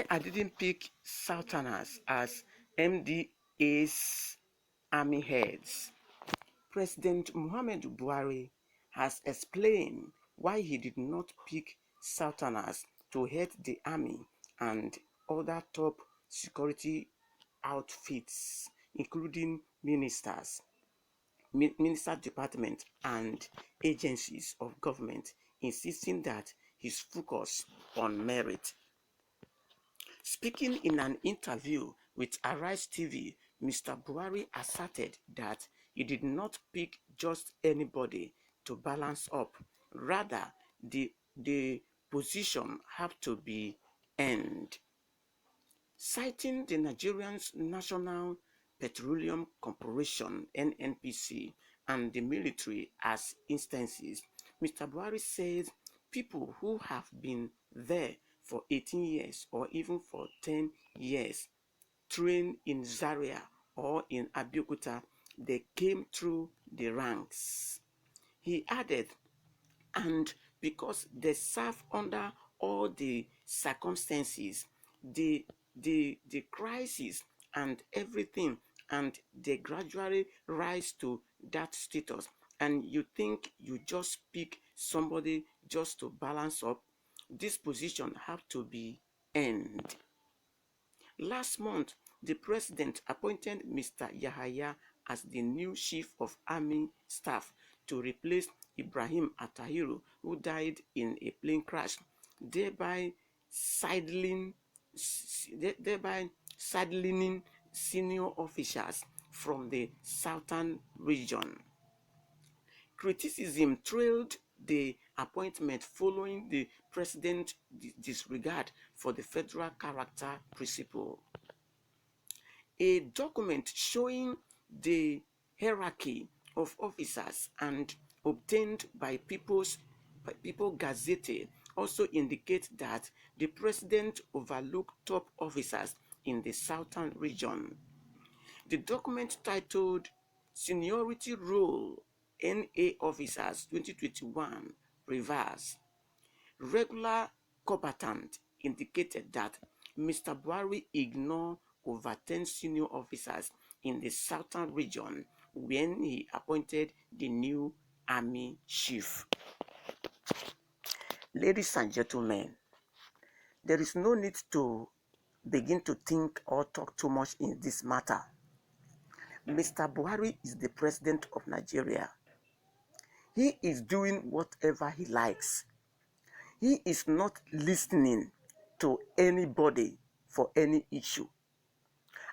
I didn't pick Southerners as MDA's army heads. President Muhammadu Buhari has explained why he did not pick Southerners to head the army and other top security outfits, including minister departments and agencies of government, insisting that his focus on merit. Speaking in an interview with Arise TV, Mr. Buhari asserted that he did not pick just anybody to balance up. Rather, the position had to be earned. Citing the Nigerian National Petroleum Corporation (NNPC) and the military as instances, Mr. Buhari says people who have been there for 18 years or even for 10 years trained in Zaria or in Abeokuta, they came through the ranks. He added, and because they serve under all the circumstances, the crisis and everything, and they gradually rise to that status, and you think you just pick somebody just to balance up, this position have to be earned. Last month, the president appointed Mr. Yahaya as the new chief of army staff to replace Ibrahim Atahiru, who died in a plane crash, thereby sidelining senior officials from the southern region. Criticism trailed the appointment following the president's disregard for the federal character principle. A document showing the hierarchy of officers and obtained by People Gazette also indicates that the president overlooked top officers in the southern region. The document titled Seniority Role NA Officers 2021 Reverse Regular combatant indicated that Mr. Buhari ignored over 10 senior officers in the southern region when he appointed the new army chief. Ladies and gentlemen, there is no need to begin to think or talk too much in this matter. Mr. Buhari is the president of Nigeria. He is doing whatever he likes. He is not listening to anybody for any issue.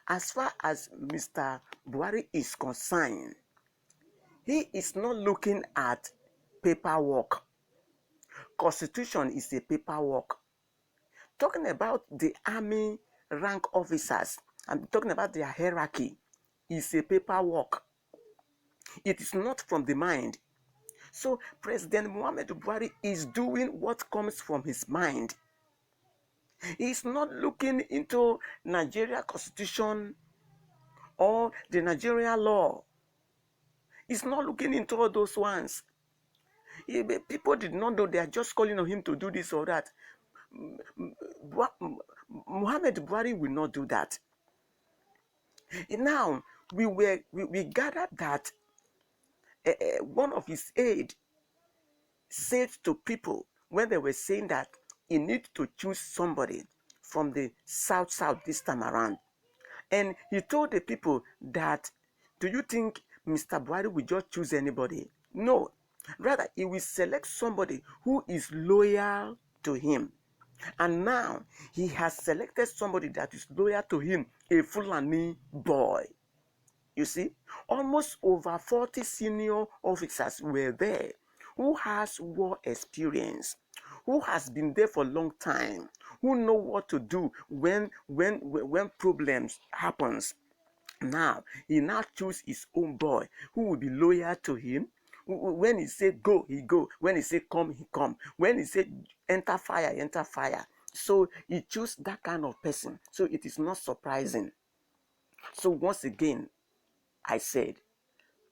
As far as Mr. Buhari is concerned, he is not looking at paperwork. Constitution is a paperwork. Talking about the army rank officers, I'm talking about their hierarchy, is a paperwork. It is not from the mind. So President Muhammadu Buhari is doing what comes from his mind. He is not looking into Nigeria constitution or the Nigeria law. He's not looking into all those ones. People did not know, they are just calling on him to do this or that. Muhammad Buhari will not do that. Now, we gathered that one of his aides said to people when they were saying that he needs to choose somebody from the south this time around. And he told the people that, do you think Mr. Buhari will just choose anybody? No. Rather, he will select somebody who is loyal to him. And now, he has selected somebody that is loyal to him, a Fulani boy. You see, almost over 40 senior officers were there who has war experience, who has been there for a long time, who know what to do when problems happens. Now, he now choose his own boy who will be loyal to him. When he say go, he go. When he say come, he come. When he say enter fire, enter fire. So he choose that kind of person. So it is not surprising. So once again, I said,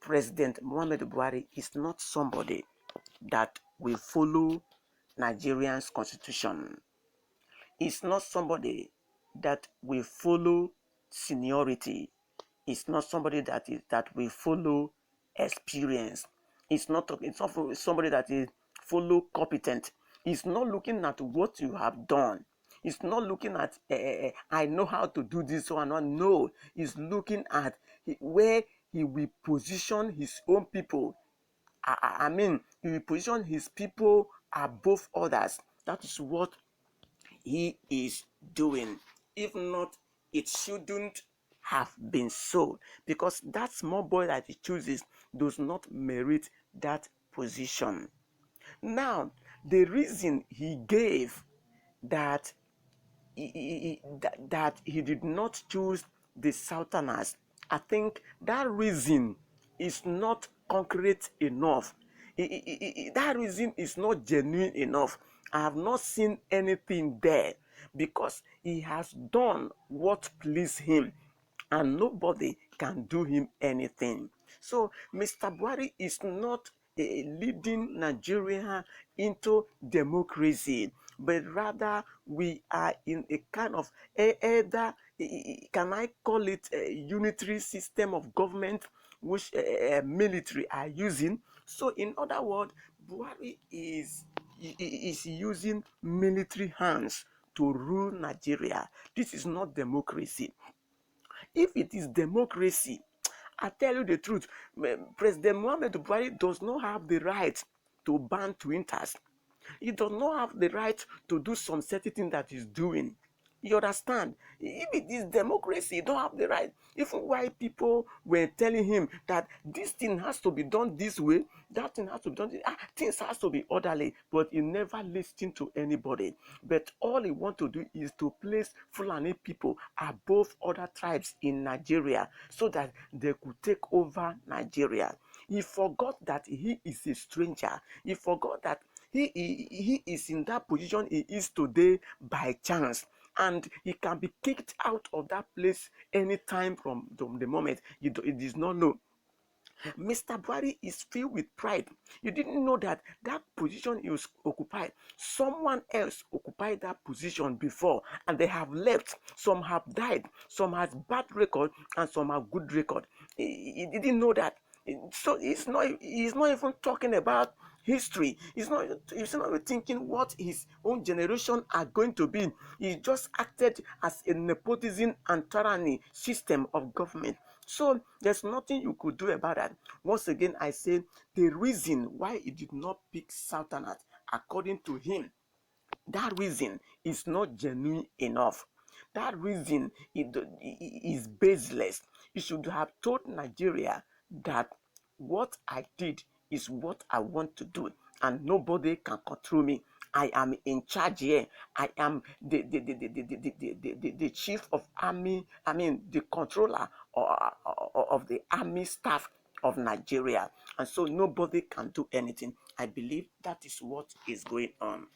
President Muhammadu Buhari is not somebody that will follow Nigerian's constitution. He's not somebody that will follow seniority. It's not somebody that will follow experience. It's not somebody that is follow competent. It's not looking at what you have done. It's not looking at I know how to do this or not. No, he's looking at where he will position his own people. I mean, he will position his people above others. That is what he is doing. If not, it shouldn't have been so, because that small boy that he chooses does not merit that position. Now, the reason he gave that that he did not choose the Southerners, I think that reason is not concrete enough. That reason is not genuine enough. I have not seen anything there, because he has done what pleased him and nobody can do him anything. So Mr. Buhari is not leading Nigeria into democracy, but rather we are in a kind of either, can I call it a unitary system of government, which military are using. So in other words, Buhari is using military hands to rule Nigeria. This is not democracy. If it is democracy, I tell you the truth, President Muhammad Buhari does not have the right to ban twitters. He does not have the right to do some certain thing that he's doing. You understand? If it is democracy, you don't have the right. Even why people were telling him that this thing has to be done this way, that thing has to be done, things has to be orderly, but he never listened to anybody. But all he wants to do is to place Fulani people above other tribes in Nigeria so that they could take over Nigeria. He forgot that he is a stranger. He forgot that he is in that position he is today by chance, and he can be kicked out of that place anytime from the moment he does not know. Mr. Buhari is filled with pride. You didn't know that that position he was occupied, someone else occupied that position before, and they have left. Some have died, some has bad record, and some have good record. He didn't know that. So he's not even talking about history. He's not even thinking what his own generation are going to be. He just acted as a nepotism and tyranny system of government. So there's nothing you could do about that. Once again, I say the reason why he did not pick Southerners, according to him, that reason is not genuine enough. That reason is baseless. You should have told Nigeria that what I did is what I want to do, and nobody can control me. I am in charge here. I am the chief of army, I mean the controller of the army staff of Nigeria. And so nobody can do anything. I believe that is what is going on.